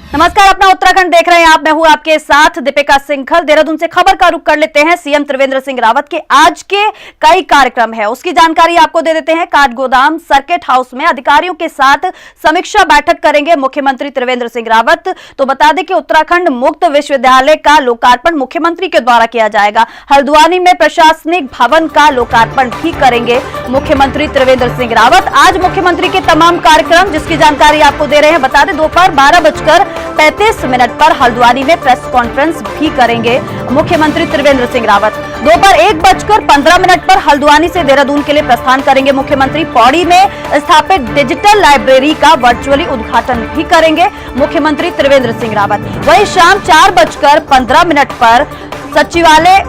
नमस्कार, अपना उत्तराखंड देख रहे हैं आप। मैं हूं आपके साथ दीपिका सिंघल। देहरादून से खबर का रुख कर लेते हैं। सीएम त्रिवेंद्र सिंह रावत के आज के कई कार्यक्रम है, उसकी जानकारी आपको दे देते हैं। काठगोदाम सर्किट हाउस में अधिकारियों के साथ समीक्षा बैठक करेंगे मुख्यमंत्री त्रिवेंद्र सिंह रावत। तो बता दें कि उत्तराखंड मुक्त विश्वविद्यालय का लोकार्पण मुख्यमंत्री के द्वारा किया जाएगा। हल्द्वानी में प्रशासनिक भवन का लोकार्पण भी करेंगे मुख्यमंत्री त्रिवेंद्र सिंह रावत। आज मुख्यमंत्री के तमाम कार्यक्रम जिसकी जानकारी आपको दे रहे हैं। बता दें दोपहर 12:35 पर हल्द्वानी में प्रेस कॉन्फ्रेंस भी करेंगे मुख्यमंत्री त्रिवेंद्र सिंह रावत। दोपहर 1:15 पर हल्द्वानी से देहरादून के लिए प्रस्थान करेंगे मुख्यमंत्री। पौड़ी में स्थापित डिजिटल लाइब्रेरी का वर्चुअली उद्घाटन भी करेंगे मुख्यमंत्री त्रिवेंद्र सिंह रावत। वहीं शाम 4:15 पर सचिवालय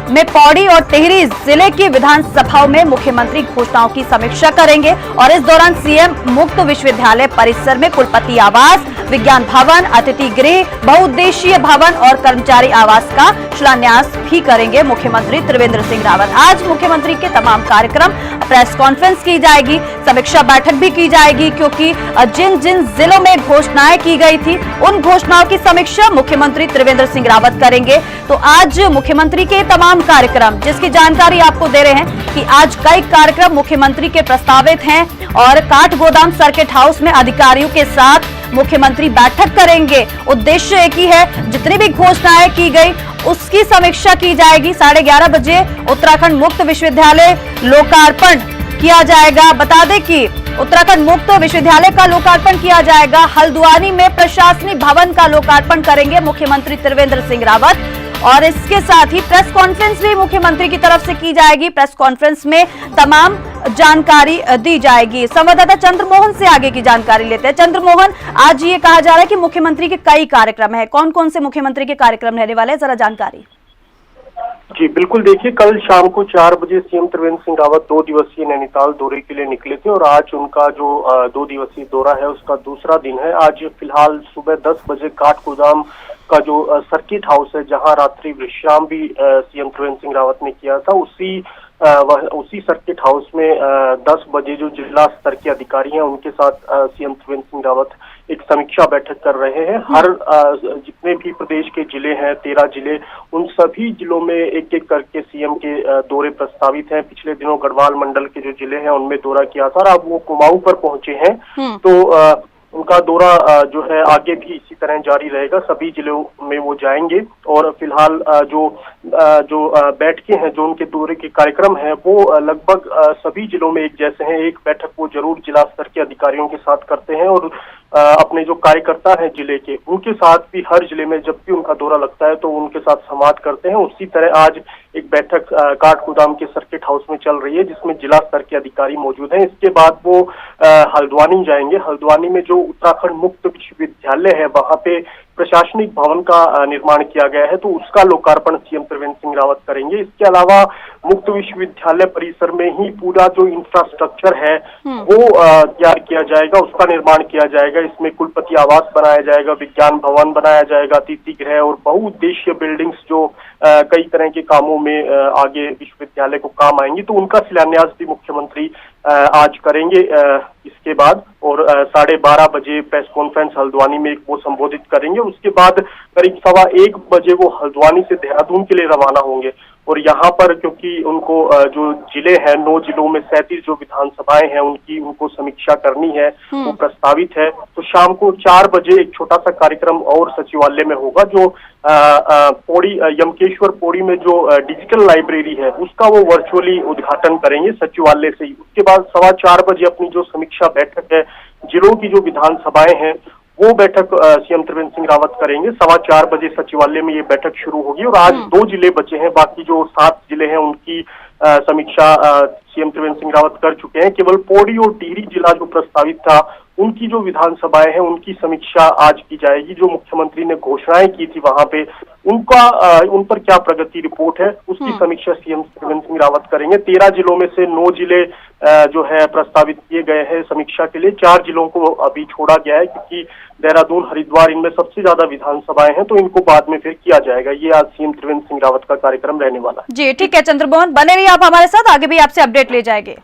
में पौड़ी और टिहरी जिले की विधानसभाओं में मुख्यमंत्री घोषणाओं की समीक्षा करेंगे और इस दौरान सीएम मुक्त विश्वविद्यालय परिसर में कुलपति आवास, विज्ञान भवन, अतिथि गृह, बहुउद्देशीय भवन और कर्मचारी आवास का शिलान्यास भी करेंगे मुख्यमंत्री त्रिवेंद्र सिंह रावत। आज मुख्यमंत्री के तमाम कार्यक्रम, प्रेस कॉन्फ्रेंस की जाएगी, समीक्षा बैठक भी की जाएगी, क्योंकि जिन जिन जिलों में घोषणाएं की गई थी उन घोषणाओं की समीक्षा मुख्यमंत्री त्रिवेंद्र सिंह रावत करेंगे। तो आज मुख्यमंत्री के तमाम कार्यक्रम जिसकी जानकारी आपको दे रहे हैं कि आज कई कार्यक्रम मुख्यमंत्री के प्रस्तावित हैं और काठगोदाम सर्किट हाउस में अधिकारियों के साथ मुख्यमंत्री बैठक करेंगे। उद्देश्य एक ही है, जितनी भी घोषणाएं की गई उसकी समीक्षा की जाएगी। 11:30 बजे उत्तराखंड मुक्त विश्वविद्यालय लोकार्पण किया जाएगा। बता दें कि उत्तराखंड मुक्त विश्वविद्यालय का लोकार्पण किया जाएगा। हल्द्वानी में प्रशासनिक भवन का लोकार्पण करेंगे मुख्यमंत्री त्रिवेंद्र सिंह रावत और इसके साथ ही प्रेस कॉन्फ्रेंस भी मुख्यमंत्री की तरफ से की जाएगी। प्रेस कॉन्फ्रेंस में तमाम जानकारी दी जाएगी। संवाददाता चंद्रमोहन से आगे की जानकारी लेते हैं। चंद्रमोहन, आज ये कहा जा रहा है कि मुख्यमंत्री के कई कार्यक्रम है, कौन कौन से मुख्यमंत्री के कार्यक्रम रहने वाले हैं, जरा जानकारी। जी बिल्कुल, देखिए कल शाम को 4 बजे सीएम त्रिवेंद्र सिंह रावत 2 दिवसीय नैनीताल दौरे के लिए निकले थे और आज उनका जो 2 दिवसीय दौरा है उसका दूसरा दिन है। आज फिलहाल सुबह 10 बजे काठगोदाम का जो सर्किट हाउस है, जहां रात्रि विश्राम भी सीएम त्रिवेंद्र सिंह रावत ने किया था, उसी सर्किट हाउस में 10 बजे जो जिला स्तर के अधिकारी हैं उनके साथ सीएम त्रिवेंद्र सिंह रावत एक समीक्षा बैठक कर रहे हैं। हर जितने भी प्रदेश के जिले हैं, 13 जिले, उन सभी जिलों में एक एक करके सीएम के दौरे प्रस्तावित हैं। पिछले दिनों गढ़वाल मंडल के जो जिले हैं उनमें दौरा किया था और अब वो कुमाऊं पर पहुंचे हैं। तो उनका दौरा जो है आगे भी इसी तरह जारी रहेगा। सभी जिलों में वो जाएंगे और फिलहाल जो बैठकें हैं, जो उनके दौरे के कार्यक्रम हैं, वो लगभग सभी जिलों में एक जैसे हैं। एक बैठक वो जरूर जिला स्तर के अधिकारियों के साथ करते हैं और अपने जो कार्यकर्ता हैं जिले के, उनके साथ भी हर जिले में जब भी उनका दौरा लगता है तो उनके साथ संवाद करते हैं। उसी तरह आज एक बैठक काठगोदाम के सर्किट हाउस में चल रही है जिसमें जिला स्तर के अधिकारी मौजूद हैं। इसके बाद वो हल्द्वानी जाएंगे। हल्द्वानी में जो उत्तराखंड मुक्त विश्वविद्यालय है वहां पे प्रशासनिक भवन का निर्माण किया गया है, तो उसका लोकार्पण सीएम त्रिवेंद्र सिंह रावत करेंगे। इसके अलावा मुक्त विश्वविद्यालय परिसर में ही पूरा जो इंफ्रास्ट्रक्चर है वो तैयार किया जाएगा, उसका निर्माण किया जाएगा। इसमें कुलपति आवास बनाया जाएगा, विज्ञान भवन बनाया जाएगा, अतिथि गृह और बहुउद्देशीय बिल्डिंग्स जो कई तरह के कामों में आगे विश्वविद्यालय को काम आएंगी, तो उनका शिलान्यास भी मुख्यमंत्री आज करेंगे इसके बाद। और 12:30 बजे प्रेस कॉन्फ्रेंस हल्द्वानी में वो संबोधित करेंगे। उसके बाद करीब 1:15 बजे वो हल्द्वानी से देहरादून के लिए रवाना होंगे और यहाँ पर क्योंकि उनको जो जिले हैं, 9 जिलों में 37 जो विधानसभाएं हैं उनको समीक्षा करनी है, वो प्रस्तावित है। तो शाम को 4 बजे एक छोटा सा कार्यक्रम और सचिवालय में होगा, जो पौड़ी यमकेश्वर पौड़ी में जो डिजिटल लाइब्रेरी है उसका वो वर्चुअली उद्घाटन करेंगे सचिवालय से ही। उसके बाद 4:15 बजे अपनी जो समीक्षा बैठक है, जिलों की जो विधानसभाएं हैं वो बैठक सीएम त्रिवेंद्र सिंह रावत करेंगे। 4:15 बजे सचिवालय में ये बैठक शुरू होगी और आज 2 जिले बचे हैं, बाकी जो 7 जिले हैं उनकी समीक्षा सीएम त्रिवेंद्र सिंह रावत कर चुके हैं। केवल पौड़ी और टिहरी जिला जो प्रस्तावित था उनकी जो विधानसभाएं हैं उनकी समीक्षा आज की जाएगी। जो मुख्यमंत्री ने घोषणाएं की थी वहां पे उन पर क्या प्रगति रिपोर्ट है उसकी समीक्षा सीएम त्रिवेंद्र सिंह रावत करेंगे। 13 जिलों में से 9 जिले जो है प्रस्तावित किए गए हैं समीक्षा के लिए। 4 जिलों को अभी छोड़ा गया है क्योंकि देहरादून, हरिद्वार, इनमें सबसे ज्यादा विधानसभाएं हैं, तो इनको बाद में फिर किया जाएगा। ये आज सीएम त्रिवेंद्र सिंह रावत का कार्यक्रम रहने वाला है। जी ठीक है चंद्रमोहन, बने रहिए आप हमारे साथ, आगे भी आपसे अपडेट ले जाएंगे।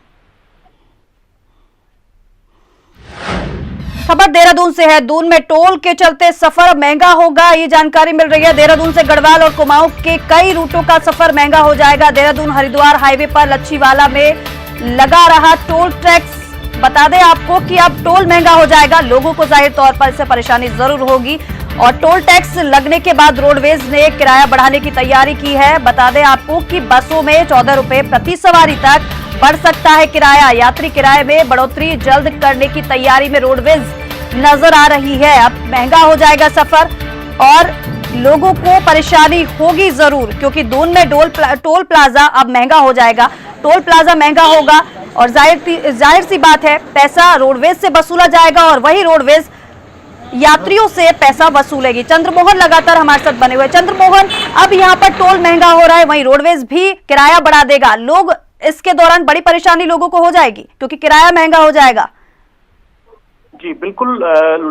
खबर देहरादून से है। दून में टोल के चलते सफर महंगा होगा, ये जानकारी मिल रही है। देहरादून से गढ़वाल और कुमाऊं के कई रूटों का सफर महंगा हो जाएगा। देहरादून हरिद्वार हाईवे पर लच्छीवाला में लगा रहा टोल टैक्स, बता दें आपको कि अब टोल महंगा हो जाएगा। लोगों को जाहिर तौर पर इससे परेशानी जरूर होगी और टोल टैक्स लगने के बाद रोडवेज ने किराया बढ़ाने की तैयारी की है। बता दें आपको कि बसों में 14 रुपए प्रति सवारी तक बढ़ सकता है किराया। यात्री किराए में बढ़ोतरी जल्द करने की तैयारी में रोडवेज नजर आ रही है। अब महंगा हो जाएगा सफर और लोगों को परेशानी होगी जरूर, क्योंकि दून में टोल प्लाजा अब महंगा हो जाएगा। टोल प्लाजा महंगा होगा और जाहिर सी बात है, पैसा रोडवेज से वसूला जाएगा और वही रोडवेज यात्रियों से पैसा वसूलेगी। चंद्रमोहन लगातार हमारे साथ बने हुए। चंद्रमोहन, अब यहाँ पर टोल महंगा हो रहा है, वहीं रोडवेज भी किराया बढ़ा देगा। लोग इसके दौरान बड़ी परेशानी लोगों को हो जाएगी क्योंकि किराया महंगा हो जाएगा। जी बिल्कुल,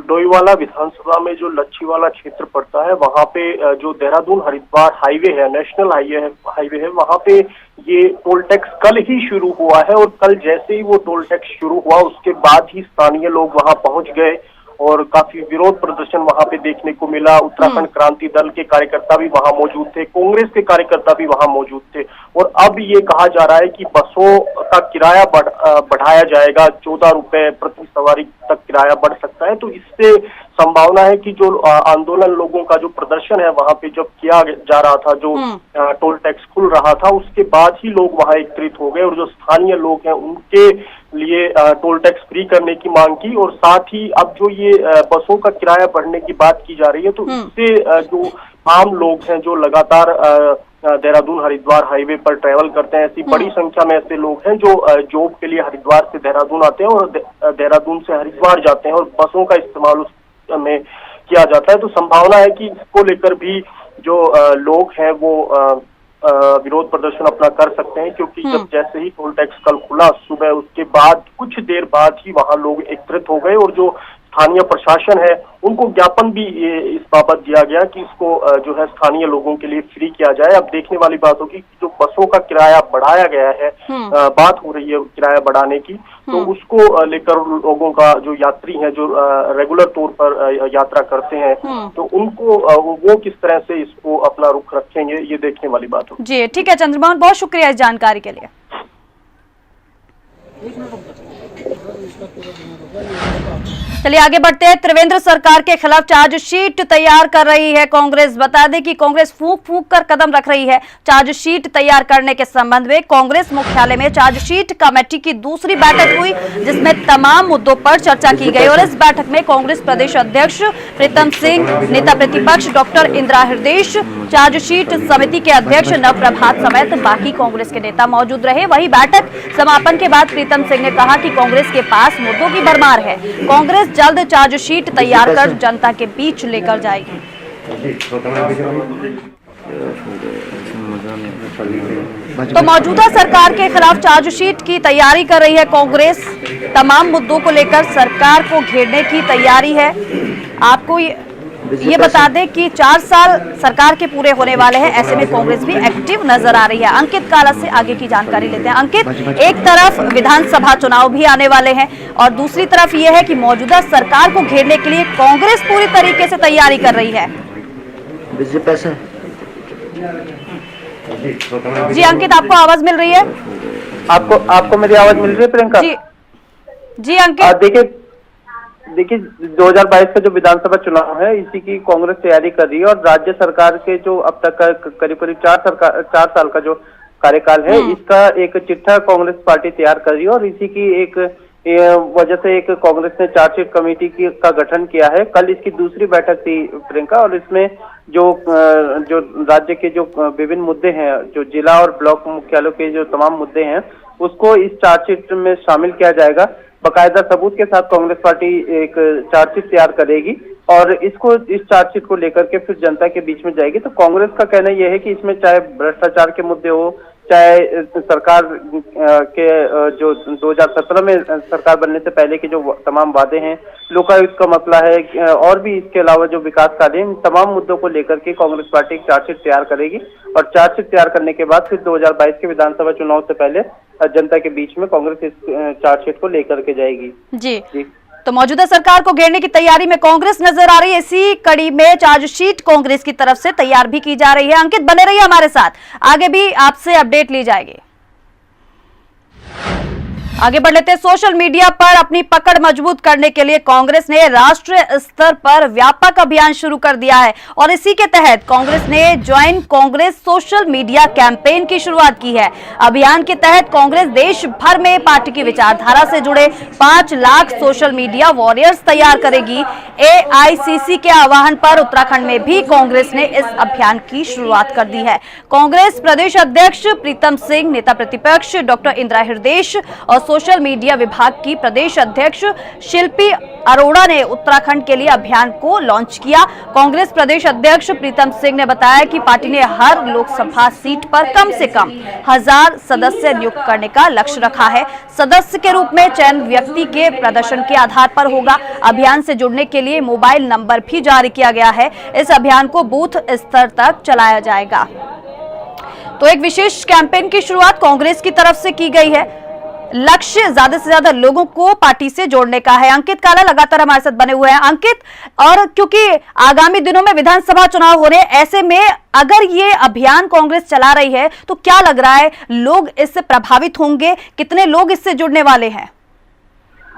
डोईवाला विधानसभा में जो लच्छीवाला क्षेत्र पड़ता है, वहां पे जो देहरादून हरिद्वार हाईवे है, नेशनल हाईवे है, वहां पे ये टोल टैक्स कल ही शुरू हुआ है और कल जैसे ही वो टोल टैक्स शुरू हुआ उसके बाद ही स्थानीय लोग वहां पहुंच गए और काफी विरोध प्रदर्शन वहां पे देखने को मिला। उत्तराखंड क्रांति दल के कार्यकर्ता भी वहां मौजूद थे, कांग्रेस के कार्यकर्ता भी वहां मौजूद थे और अब ये कहा जा रहा है कि बसों का किराया बढ़ाया जाएगा। 14 रुपए प्रति सवारी तक किराया बढ़ सकता है। तो इससे संभावना है कि जो आंदोलन लोगों का जो प्रदर्शन है वहां पे जब किया जा रहा था, जो टोल टैक्स खुल रहा था, उसके बाद ही लोग वहां एकत्रित हो गए और जो स्थानीय लोग हैं उनके लिए टोल टैक्स फ्री करने की मांग की। और साथ ही अब जो ये बसों का किराया बढ़ने की बात की जा रही है, तो इससे जो आम लोग हैं जो लगातार देहरादून हरिद्वार हाईवे पर ट्रैवल करते हैं, ऐसी बड़ी संख्या में ऐसे लोग हैं जो जॉब के लिए हरिद्वार से देहरादून आते हैं और देहरादून से हरिद्वार जाते हैं और बसों का इस्तेमाल उसमें किया जाता है। तो संभावना है कि इसको लेकर भी जो लोग हैं वो विरोध प्रदर्शन अपना कर सकते हैं, क्योंकि जब जैसे ही टोल टैक्स कल खुला सुबह, उसके बाद कुछ देर बाद ही वहां लोग एकत्रित हो गए और जो स्थानीय प्रशासन है उनको ज्ञापन भी इस बाबत दिया गया कि इसको जो है स्थानीय लोगों के लिए फ्री किया जाए। अब देखने वाली बात होगी कि जो बसों का किराया बढ़ाया गया है, बात हो रही है किराया बढ़ाने की, तो उसको लेकर लोगों का जो यात्री हैं जो रेगुलर तौर पर यात्रा करते हैं, तो उनको वो किस तरह से इसको अपना रुख रखेंगे, ये देखने वाली बात होगी। जी ठीक है चंद्रमोहन, बहुत शुक्रिया इस जानकारी के लिए। चलिए आगे बढ़ते हैं। त्रिवेंद्र सरकार के खिलाफ चार्जशीट तैयार कर रही है कांग्रेस। बता दें कि कांग्रेस फूंक फूंक कर कदम रख रही है चार्जशीट तैयार करने के संबंध में। कांग्रेस मुख्यालय में चार्जशीट कमेटी की दूसरी बैठक हुई जिसमें तमाम मुद्दों पर चर्चा की गई और इस बैठक में कांग्रेस प्रदेश अध्यक्ष प्रीतम सिंह, नेता प्रतिपक्ष डॉक्टर इंदिरा हृदयेश, चार्जशीट समिति के अध्यक्ष नवप्रभात समेत बाकी कांग्रेस के नेता मौजूद रहे। वही बैठक समापन के बाद प्रीतम सिंह ने कहा कि कांग्रेस के पास मुद्दों की भरमार है, कांग्रेस जल्द चार्जशीट तैयार कर जनता के बीच लेकर जाएगी। तो मौजूदा सरकार के खिलाफ चार्जशीट की तैयारी कर रही है कांग्रेस। तमाम मुद्दों को लेकर सरकार को घेरने की तैयारी है। आपको ये बता दें कि 4 साल सरकार के पूरे होने वाले हैं, ऐसे में कांग्रेस भी एक्टिव नजर आ रही है। अंकित काला से आगे की जानकारी लेते हैं। अंकित, एक तरफ विधानसभा चुनाव भी आने वाले हैं और दूसरी तरफ ये है कि मौजूदा सरकार को घेरने के लिए कांग्रेस पूरी तरीके से तैयारी कर रही है। जी अंकित, आपको आवाज मिल रही है? आपको मेरी आवाज मिल रही है प्रियंका? जी अंकित, देखिए 2022 का जो विधानसभा चुनाव है, इसी की कांग्रेस तैयारी कर रही है और राज्य सरकार के जो अब तक का करीब 4 साल का जो कार्यकाल है, इसका एक चिट्ठा कांग्रेस पार्टी तैयार कर रही है और इसी की एक वजह से एक कांग्रेस ने चार्जशीट कमेटी का गठन किया है। कल इसकी दूसरी बैठक थी प्रियंका और इसमें जो राज्य के जो विभिन्न मुद्दे हैं, जो जिला और ब्लॉक मुख्यालयों के जो तमाम मुद्दे हैं, उसको इस चार्जशीट में शामिल किया जाएगा। बाकायदा सबूत के साथ कांग्रेस पार्टी एक चार्जशीट तैयार करेगी और इस चार्जशीट को लेकर के फिर जनता के बीच में जाएगी। तो कांग्रेस का कहना यह है कि इसमें चाहे भ्रष्टाचार के मुद्दे हो, चाहे सरकार के जो 2017 में सरकार बनने से पहले के जो तमाम वादे हैं, लोकायुक्त का मसला है और भी इसके अलावा जो विकास कार्य हैं, इन तमाम मुद्दों को लेकर के कांग्रेस पार्टी एक चार्जशीट तैयार करेगी और चार्जशीट तैयार करने के बाद फिर 2022 के विधानसभा चुनाव से पहले जनता के बीच में कांग्रेस इस चार्जशीट को लेकर के जाएगी। जी तो मौजूदा सरकार को घेरने की तैयारी में कांग्रेस नजर आ रही है। इसी कड़ी में चार्जशीट कांग्रेस की तरफ से तैयार भी की जा रही है। अंकित बने रहिए हमारे साथ, आगे भी आपसे अपडेट ली जाएगी। आगे बढ़ लेते हैं। सोशल मीडिया पर अपनी पकड़ मजबूत करने के लिए कांग्रेस ने राष्ट्रीय स्तर पर व्यापक अभियान शुरू कर दिया है और इसी के तहत कांग्रेस ने join Congress social media campaign की शुरुआत की है। अभियान के तहत कांग्रेस देश भर में पार्टी की विचारधारा से जुड़े 5 लाख सोशल मीडिया वॉरियर्स तैयार करेगी। एआईसीसी के आह्वान पर उत्तराखंड में भी कांग्रेस ने इस अभियान की शुरुआत कर दी है। कांग्रेस प्रदेश अध्यक्ष प्रीतम सिंह, नेता प्रतिपक्ष डॉक्टर इंदिरा हृदयेश और सोशल मीडिया विभाग की प्रदेश अध्यक्ष शिल्पी अरोड़ा ने उत्तराखंड के लिए अभियान को लॉन्च किया। कांग्रेस प्रदेश अध्यक्ष प्रीतम सिंह ने बताया कि पार्टी ने हर लोकसभा सीट पर कम से कम 1000 सदस्य नियुक्त करने का लक्ष्य रखा है। सदस्य के रूप में चयन व्यक्ति के प्रदर्शन के आधार पर होगा। अभियान से जुड़ने के लिए मोबाइल नंबर भी जारी किया गया है। इस अभियान को बूथ स्तर तक चलाया जाएगा। तो एक विशेष कैंपेन की शुरुआत कांग्रेस की तरफ से की गई है। लक्ष्य ज्यादा से ज्यादा लोगों को पार्टी से जोड़ने का है। अंकित काला लगातार हमारे साथ बने हुए हैं। अंकित, और क्योंकि आगामी दिनों में विधानसभा चुनाव हो रहे हैं, ऐसे में अगर ये अभियान कांग्रेस चला रही है तो क्या लग रहा है, लोग इससे प्रभावित होंगे? कितने लोग इससे जुड़ने वाले हैं?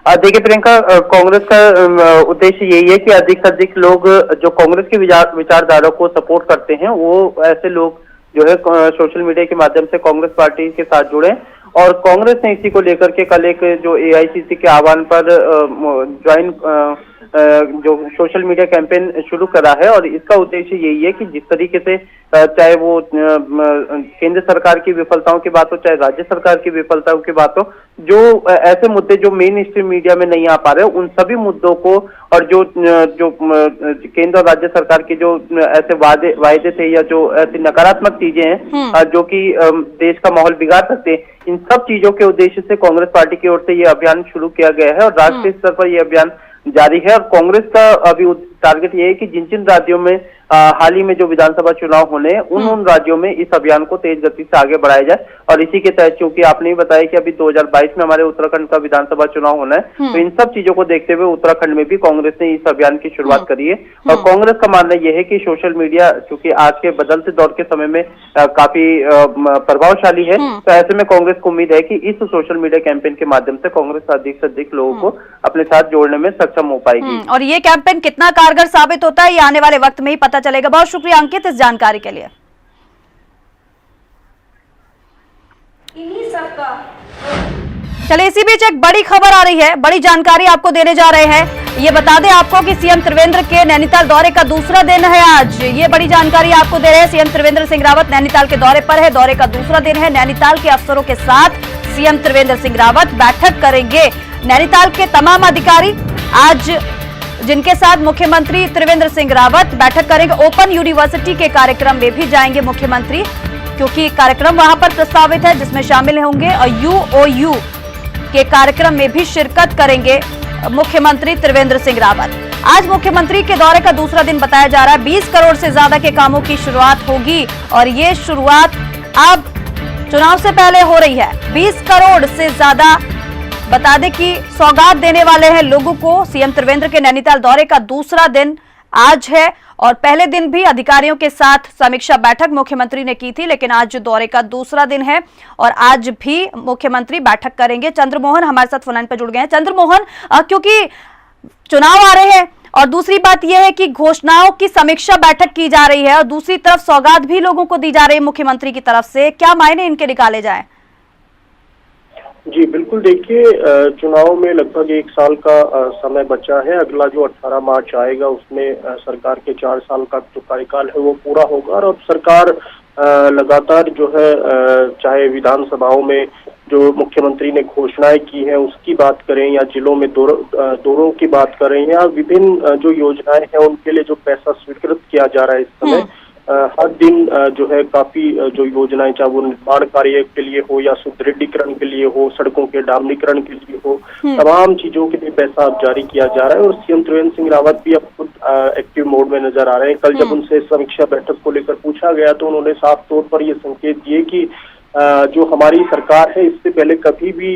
देखिए प्रियंका, कांग्रेस का उद्देश्य यही है कि अधिक से अधिक लोग जो कांग्रेस की विचारधारा को सपोर्ट करते हैं, वो ऐसे लोग जो है सोशल मीडिया के माध्यम से कांग्रेस पार्टी के साथ जुड़े। और कांग्रेस ने इसी को लेकर के कल एक जो एआईसीसी के आह्वान पर ज्वाइन जो सोशल मीडिया कैंपेन शुरू करा है और इसका उद्देश्य यही है कि जिस तरीके से चाहे वो केंद्र सरकार की विफलताओं की बात हो, चाहे राज्य सरकार की विफलताओं की बात हो, जो ऐसे मुद्दे जो मेन स्ट्रीम मीडिया में नहीं आ पा रहे, उन सभी मुद्दों को और जो केंद्र और राज्य सरकार के जो ऐसे वायदे थे या जो ऐसी नकारात्मक चीजें हैं जो कि देश का माहौल बिगाड़ सकते हैं, इन सब चीजों के उद्देश्य से कांग्रेस पार्टी की ओर से ये अभियान शुरू किया गया है और राष्ट्रीय स्तर पर यह अभियान जारी है। और कांग्रेस का अभी टारगेट ये है कि जिन जिन राज्यों में हाल ही में जो विधानसभा चुनाव होने हैं, उन राज्यों में इस अभियान को तेज गति से आगे बढ़ाया जाए। और इसी के तहत चूंकि आपने ही बताया कि अभी 2022 में हमारे उत्तराखंड का विधानसभा चुनाव होना है, तो इन सब चीजों को देखते हुए उत्तराखंड में भी कांग्रेस ने इस अभियान की शुरुआत करी है। और कांग्रेस का मानना यह है कि सोशल मीडिया चूंकि आज के बदलते दौर के समय में काफी प्रभावशाली है, तो ऐसे में कांग्रेस को उम्मीद है कि इस सोशल मीडिया कैंपेन के माध्यम से कांग्रेस अधिक से अधिक लोगों को अपने साथ जोड़ने में सक्षम हो पाएगी। और ये कैंपेन कितना कारगर साबित होता है, ये आने वाले वक्त में ही पता चलेगा। बहुत शुक्रिया अंकित इस जानकारी के लिए। चलिए, इसी बीच एक बड़ी खबर आ रही है, बड़ी जानकारी आपको देने जा रहे हैं। ये बता दें आपको कि सीएम त्रिवेंद्र के नैनीताल दौरे का दूसरा दिन है आज। ये बड़ी जानकारी आपको दे रहे हैं। सीएम त्रिवेंद्र सिंह रावत नैनीताल के दौरे पर है। दौरे का दूसरा दिन है। नैनीताल के अफसरों के साथ सीएम त्रिवेंद्र सिंह रावत बैठक करेंगे। नैनीताल के तमाम अधिकारी आज जिनके साथ मुख्यमंत्री त्रिवेंद्र सिंह रावत बैठक करेंगे। ओपन यूनिवर्सिटी के कार्यक्रम में भी जाएंगे मुख्यमंत्री, क्योंकि कार्यक्रम वहां पर प्रस्तावित है जिसमें शामिल होंगे और यूओयू के कार्यक्रम में भी शिरकत करेंगे मुख्यमंत्री त्रिवेंद्र सिंह रावत। आज मुख्यमंत्री के दौरे का दूसरा दिन बताया जा रहा है। 20 करोड़ से ज्यादा के कामों की शुरुआत होगी और ये शुरुआत अब चुनाव से पहले हो रही है। 20 करोड़ से ज्यादा बता दें कि सौगात देने वाले हैं लोगों को। सीएम त्रिवेंद्र के नैनीताल दौरे का दूसरा दिन आज है और पहले दिन भी अधिकारियों के साथ समीक्षा बैठक मुख्यमंत्री ने की थी, लेकिन आज दौरे का दूसरा दिन है और आज भी मुख्यमंत्री बैठक करेंगे। चंद्रमोहन हमारे साथ फोन लाइन पर जुड़ गए हैं। चंद्रमोहन, क्योंकि चुनाव आ रहे हैं और दूसरी बात यह है कि घोषणाओं की समीक्षा बैठक की जा रही है और दूसरी तरफ सौगात भी लोगों को दी जा रही है मुख्यमंत्री की तरफ से, क्या मायने इनके निकाले जाए? जी बिल्कुल, देखिए चुनाव में लगभग 1 साल का समय बचा है। अगला जो 18 मार्च आएगा उसमें सरकार के 4 साल का जो कार्यकाल है वो पूरा होगा और अब सरकार लगातार जो है चाहे विधानसभाओं में जो मुख्यमंत्री ने घोषणाएं की हैं उसकी बात करें या जिलों में दौरों की बात करें या विभिन्न जो योजनाएं हैं उनके लिए जो पैसा स्वीकृत किया जा रहा है इस समय, हर दिन जो है काफी जो योजनाएं चाहे वो निर्माण कार्य के लिए हो या सुदृढ़ीकरण के लिए हो, सड़कों के डामरीकरण के लिए हो, तमाम चीजों के लिए पैसा अब जारी किया जा रहा है। और सीएम त्रिवेंद्र सिंह रावत भी अब खुद एक्टिव मोड में नजर आ रहे हैं। कल जब उनसे समीक्षा बैठक को लेकर पूछा गया तो उन्होंने साफ तौर पर ये संकेत दिए कि जो हमारी सरकार है इससे पहले कभी भी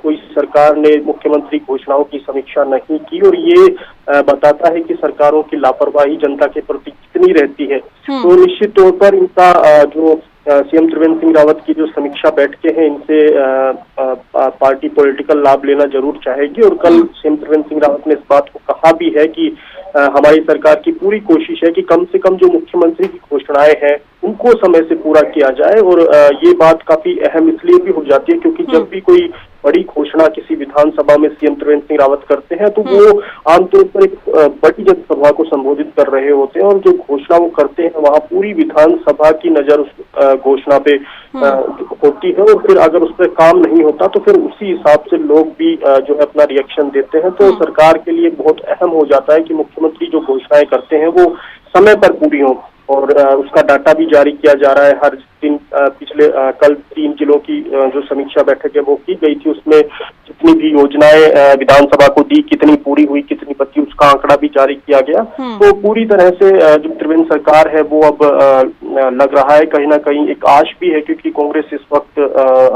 कोई सरकार ने मुख्यमंत्री घोषणाओं की समीक्षा नहीं की, और ये बताता है कि सरकारों की लापरवाही जनता के प्रति कितनी रहती है। तो निश्चित तौर पर इनका जो सीएम त्रिवेंद्र सिंह रावत की जो समीक्षा बैठकें हैं, इनसे पार्टी पॉलिटिकल लाभ लेना जरूर चाहेगी। और कल सीएम त्रिवेंद्र सिंह रावत ने इस बात को कहा भी है कि हमारी सरकार की पूरी कोशिश है कि कम से कम जो मुख्यमंत्री की घोषणाएं हैं उनको समय से पूरा किया जाए। और ये बात काफी अहम इसलिए भी हो जाती है क्योंकि जब भी कोई बड़ी घोषणा किसी विधानसभा में सीएम त्रिवेंद्र सिंह रावत करते हैं तो वो आमतौर पर एक बड़ी जनसभा को संबोधित कर रहे होते हैं, और जो घोषणा वो करते हैं वहाँ पूरी विधानसभा की नजर उस घोषणा पे होती है, और फिर अगर उस पर काम नहीं होता तो फिर उसी हिसाब से लोग भी जो है अपना रिएक्शन देते हैं। तो सरकार के लिए बहुत अहम हो जाता है कि मुख्यमंत्री जो घोषणाएं करते हैं वो समय पर पूरी हो, और उसका डाटा भी जारी किया जा रहा है हर दिन। पिछले कल 3 जिलों की जो समीक्षा बैठक है वो की गई थी, उसमें जितनी भी योजनाएं विधानसभा को दी, कितनी पूरी हुई, कितनी बची, उसका आंकड़ा भी जारी किया गया। तो पूरी तरह से जो त्रिवेंद्र सरकार है वो अब लग रहा है कहीं ना कहीं एक आश भी है, क्योंकि कांग्रेस इस वक्त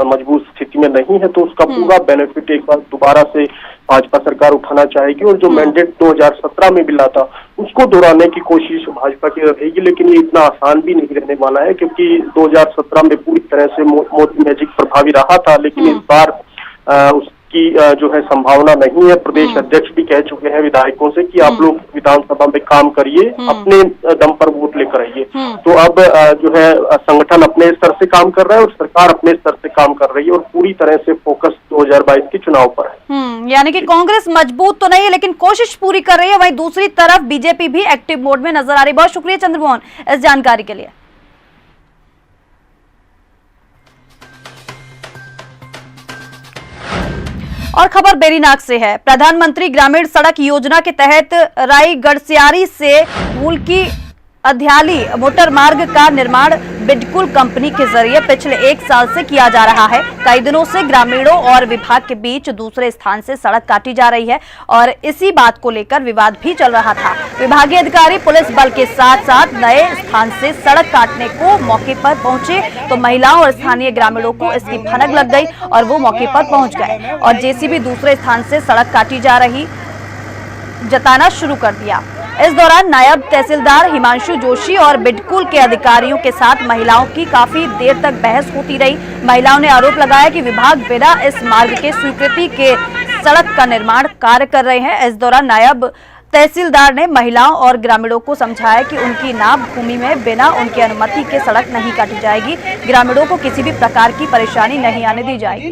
मजबूत स्थिति में नहीं है, तो उसका पूरा बेनिफिट एक बार दोबारा से भाजपा सरकार उठाना चाहेगी। और जो मैंडेट 2017 में मिला था उसको दोहराने की कोशिश भाजपा की रहेगी, लेकिन ये इतना आसान भी नहीं रहने वाला है, क्योंकि 2017 में पूरी तरह से मोदी मैजिक प्रभावी रहा था, लेकिन इस बार उसकी जो है संभावना नहीं है। प्रदेश अध्यक्ष भी कह चुके हैं विधायकों से कि आप लोग विधानसभा में काम करिए, अपने दम पर वोट लेकर आइए। तो अब जो है संगठन अपने स्तर से काम कर रहा है और सरकार अपने स्तर से काम कर रही है, और पूरी तरह से फोकस 2022 के चुनाव पर है। यानी कि कांग्रेस मजबूत तो नहीं है लेकिन कोशिश पूरी कर रही है, वहीं दूसरी तरफ बीजेपी भी एक्टिव मोड में नजर आ रही है। बहुत शुक्रिया चंद्रमोहन इस जानकारी के लिए। और खबर बेरीनाग से है। प्रधानमंत्री ग्रामीण सड़क योजना के तहत रायगढ़सियारी से मुल्की अध्याली मोटर मार्ग का निर्माण बिडकुल कंपनी के जरिए पिछले 1 साल से किया जा रहा है। कई दिनों से ग्रामीणों और विभाग के बीच दूसरे स्थान से सड़क काटी जा रही है और इसी बात को लेकर विवाद भी चल रहा था। विभागीय अधिकारी पुलिस बल के साथ साथ नए स्थान से सड़क काटने को मौके पर पहुंचे तो महिलाओं और स्थानीय ग्रामीणों को इसकी भनक लग गई और वो मौके पर पहुंच गए और जेसीबी दूसरे स्थान से सड़क काटी जा रही जताना शुरू कर दिया। इस दौरान नायब तहसीलदार हिमांशु जोशी और बिडकुल के अधिकारियों के साथ महिलाओं की काफी देर तक बहस होती रही। महिलाओं ने आरोप लगाया कि विभाग बिना इस मार्ग के स्वीकृति के सड़क का निर्माण कार्य कर रहे हैं। इस दौरान नायब तहसीलदार ने महिलाओं और ग्रामीणों को समझाया कि उनकी नाप भूमि में बिना उनकी अनुमति के सड़क नहीं काटी जाएगी। ग्रामीणों को किसी भी प्रकार की परेशानी नहीं आने दी जाएगी।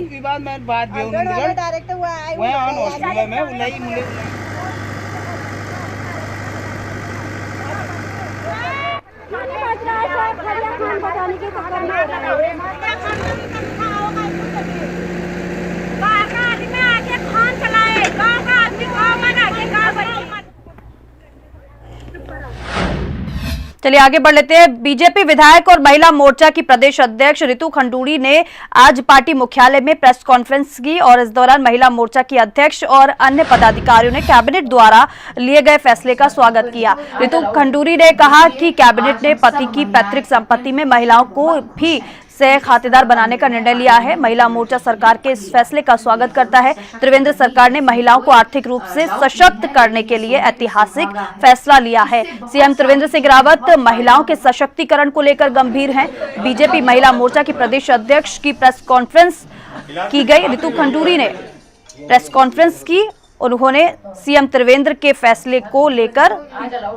चलिए आगे बढ़ लेते हैं। बीजेपी विधायक और महिला मोर्चा की प्रदेश अध्यक्ष रितु खंडूड़ी ने आज पार्टी मुख्यालय में प्रेस कॉन्फ्रेंस की और इस दौरान महिला मोर्चा की अध्यक्ष और अन्य पदाधिकारियों ने कैबिनेट द्वारा लिए गए फैसले का स्वागत किया। रितु खंडूड़ी ने कहा कि कैबिनेट ने पति की पैतृक संपत्ति में महिलाओं को भी से खातेदार बनाने का निर्णय लिया है। महिला मोर्चा सरकार के इस फैसले का स्वागत करता है। त्रिवेंद्र सरकार ने महिलाओं को आर्थिक रूप से सशक्त करने के लिए ऐतिहासिक फैसला लिया है। सीएम त्रिवेंद्र सिंह रावत महिलाओं के सशक्तिकरण को लेकर गंभीर हैं। बीजेपी महिला मोर्चा की प्रदेश अध्यक्ष की प्रेस कॉन्फ्रेंस की गई। रितु खंडूड़ी ने प्रेस कॉन्फ्रेंस की। उन्होंने सीएम त्रिवेंद्र के फैसले को लेकर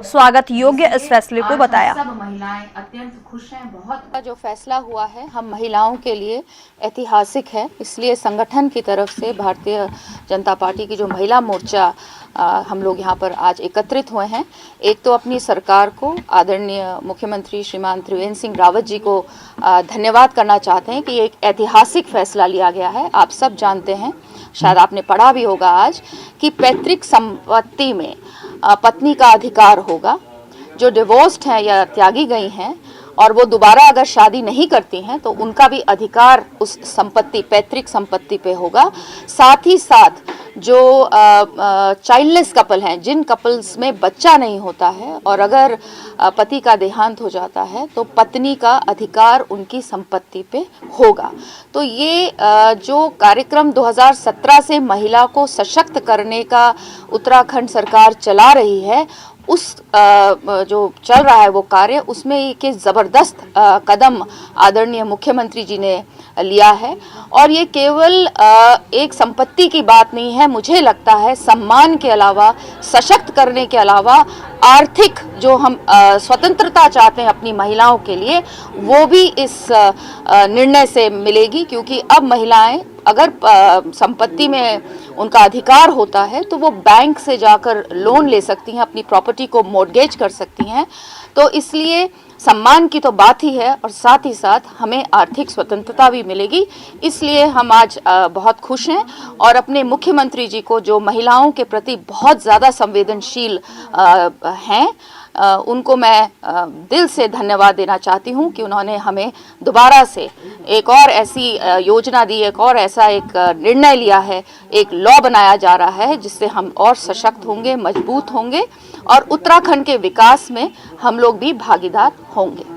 स्वागत योग्य इस फैसले को बताया। सब महिलाएं अत्यंत खुश हैं। बहुत जो फैसला हुआ है हम महिलाओं के लिए ऐतिहासिक है, इसलिए संगठन की तरफ से भारतीय जनता पार्टी की जो महिला मोर्चा हम लोग यहाँ पर आज एकत्रित हुए हैं। एक तो अपनी सरकार को, आदरणीय मुख्यमंत्री श्रीमान त्रिवेंद्र सिंह रावत जी को धन्यवाद करना चाहते हैं कि एक ऐतिहासिक फैसला लिया गया है। आप सब जानते हैं, शायद आपने पढ़ा भी होगा आज, कि पैतृक संपत्ति में पत्नी का अधिकार होगा। जो डिवोर्स्ड हैं या त्यागी गई हैं और वो दोबारा अगर शादी नहीं करती हैं तो उनका भी अधिकार उस संपत्ति, पैतृक संपत्ति पे होगा। साथ ही साथ जो चाइल्डलेस कपल हैं, जिन कपल्स में बच्चा नहीं होता है और अगर पति का देहांत हो जाता है तो पत्नी का अधिकार उनकी संपत्ति पे होगा। तो ये जो कार्यक्रम 2017 से महिला को सशक्त करने का उत्तराखंड सरकार चला रही है, उस जो चल रहा है वो कार्य, उसमें एक जबरदस्त कदम आदरणीय मुख्यमंत्री जी ने लिया है। और ये केवल एक संपत्ति की बात नहीं है, मुझे लगता है सम्मान के अलावा, सशक्त करने के अलावा आर्थिक जो हम स्वतंत्रता चाहते हैं अपनी महिलाओं के लिए, वो भी इस निर्णय से मिलेगी। क्योंकि अब महिलाएं अगर संपत्ति में उनका अधिकार होता है तो वो बैंक से जाकर लोन ले सकती हैं, अपनी प्रॉपर्टी को मॉर्गेज कर सकती हैं। तो इसलिए सम्मान की तो बात ही है और साथ ही साथ हमें आर्थिक स्वतंत्रता भी मिलेगी। इसलिए हम आज बहुत खुश हैं और अपने मुख्यमंत्री जी को, जो महिलाओं के प्रति बहुत ज़्यादा संवेदनशील हैं, उनको मैं दिल से धन्यवाद देना चाहती हूं कि उन्होंने हमें दोबारा से एक और ऐसी योजना दी, एक और ऐसा एक निर्णय लिया है, एक लॉ बनाया जा रहा है जिससे हम और सशक्त होंगे, मजबूत होंगे और उत्तराखंड के विकास में हम लोग भी भागीदार होंगे।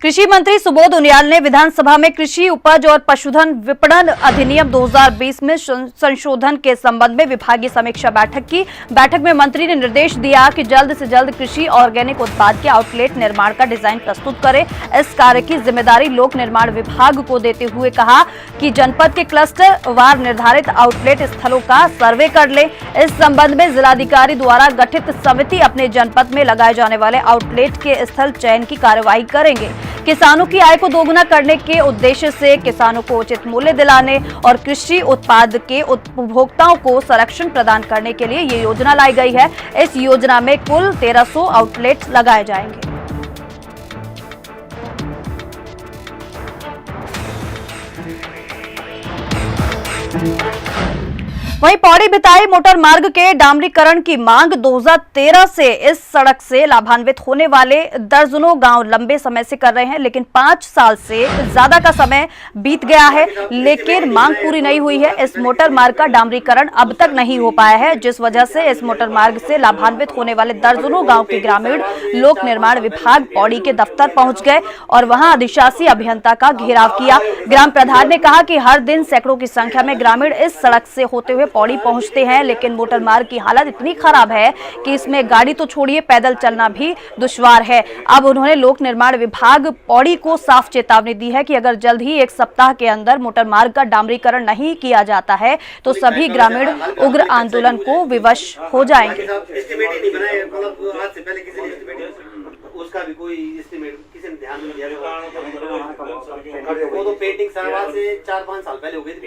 कृषि मंत्री सुबोध उनियाल ने विधानसभा में कृषि उपज और पशुधन विपणन अधिनियम 2020 में संशोधन के संबंध में विभागीय समीक्षा बैठक की। बैठक में मंत्री ने निर्देश दिया कि जल्द से जल्द कृषि ऑर्गेनिक उत्पाद के आउटलेट निर्माण का डिजाइन प्रस्तुत करें। इस कार्य की जिम्मेदारी लोक निर्माण विभाग को देते हुए कहा कि जनपद के क्लस्टर वार निर्धारित आउटलेट स्थलों का सर्वे कर ले। इस संबंध में जिलाधिकारी द्वारा गठित समिति अपने जनपद में लगाए जाने वाले आउटलेट के स्थल चयन की कार्रवाई करेंगे। किसानों की आय को दोगुना करने के उद्देश्य से किसानों को उचित मूल्य दिलाने और कृषि उत्पाद के उपभोक्ताओं को संरक्षण प्रदान करने के लिए ये योजना लाई गई है। इस योजना में कुल 1300 आउटलेट लगाए जाएंगे। वहीं पौड़ी बिताई मोटर मार्ग के डामरीकरण की मांग 2013 से इस सड़क से लाभान्वित होने वाले दर्जनों गांव लंबे समय से कर रहे हैं, लेकिन 5 साल से ज्यादा का समय बीत गया है, लेकिन मांग पूरी नहीं हुई है। इस मोटर मार्ग का डामरीकरण अब तक नहीं हो पाया है, जिस वजह से इस मोटर मार्ग से लाभान्वित होने वाले दर्जनों गांव के ग्रामीण लोक निर्माण विभाग पौड़ी के दफ्तर पहुंच गए और वहां अधिशासी अभियंता का घेराव किया। ग्राम प्रधान ने कहा कि हर दिन सैकड़ों की संख्या में ग्रामीण इस सड़क से होते हुए पौड़ी पहुंचते हैं, लेकिन मोटर मार्ग की हालत इतनी खराब है कि इसमें गाड़ी तो छोड़िए, पैदल चलना भी दुश्वार है। अब उन्होंने लोक निर्माण विभाग पौड़ी को साफ चेतावनी दी है कि अगर जल्द ही 1 सप्ताह के अंदर मोटर मार्ग का डामरीकरण नहीं किया जाता है तो सभी ग्रामीण उग्र आंदोलन को विवश हो जाएंगे। उसका भी कोई एस्टीमेट किसी ने ध्यान नहीं दिया। वो तो पेंटिंग शुरुआत से 4-5 साल पहले हो गई थी।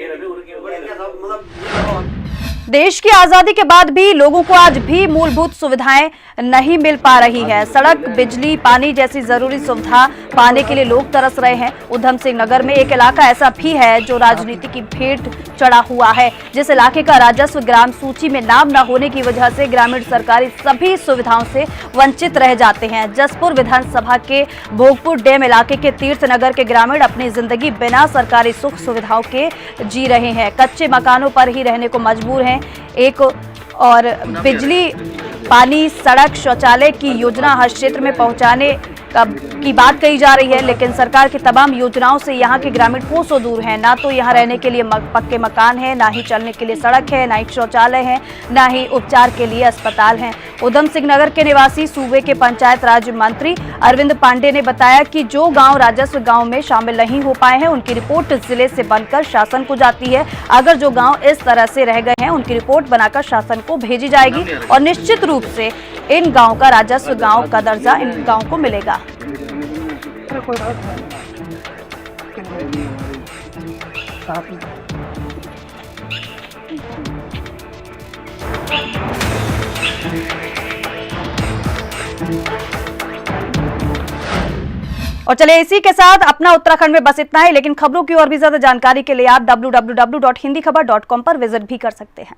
देश की आजादी के बाद भी लोगों को आज भी मूलभूत सुविधाएं नहीं मिल पा रही है। सड़क, बिजली, पानी जैसी जरूरी सुविधा पाने के लिए लोग तरस रहे हैं। उधम सिंह नगर में एक इलाका ऐसा भी है जो राजनीति की भेंट चढ़ा हुआ है, जिस इलाके का राजस्व ग्राम सूची में नाम न होने की वजह से ग्रामीण सरकारी सभी सुविधाओं से वंचित रह जाते हैं। जसपुर विधानसभा के भोगपुर डैम इलाके के तीर्थ नगर के ग्रामीण अपनी जिंदगी बिना सरकारी सुख सुविधाओं के जी रहे हैं। कच्चे मकानों पर ही रहने को मजबूर हैं। एक और बिजली, पानी, सड़क, शौचालय की योजना हर क्षेत्र में पहुंचाने की बात कही जा रही है, लेकिन सरकार की तमाम योजनाओं से यहाँ के ग्रामीण कोसों दूर हैं। ना तो यहाँ रहने के लिए पक्के मकान है, ना ही चलने के लिए सड़क है, ना ही शौचालय है, ना ही उपचार के लिए अस्पताल हैं। उधम सिंह नगर के निवासी सूबे के पंचायत राज मंत्री अरविंद पांडे ने बताया कि जो गांव राजस्व गांव में शामिल नहीं हो पाए हैं उनकी रिपोर्ट जिले से बनकर शासन को जाती है। अगर जो गांव इस तरह से रह गए हैं उनकी रिपोर्ट बनाकर शासन को भेजी जाएगी और निश्चित रूप से इन गांव का राजस्व गांव का दर्जा इन गांव को मिलेगा। और चले इसी के साथ अपना उत्तराखंड में बस इतना ही, लेकिन खबरों की और भी ज्यादा जानकारी के लिए आप www.hindikhabar.com पर विजिट भी कर सकते हैं।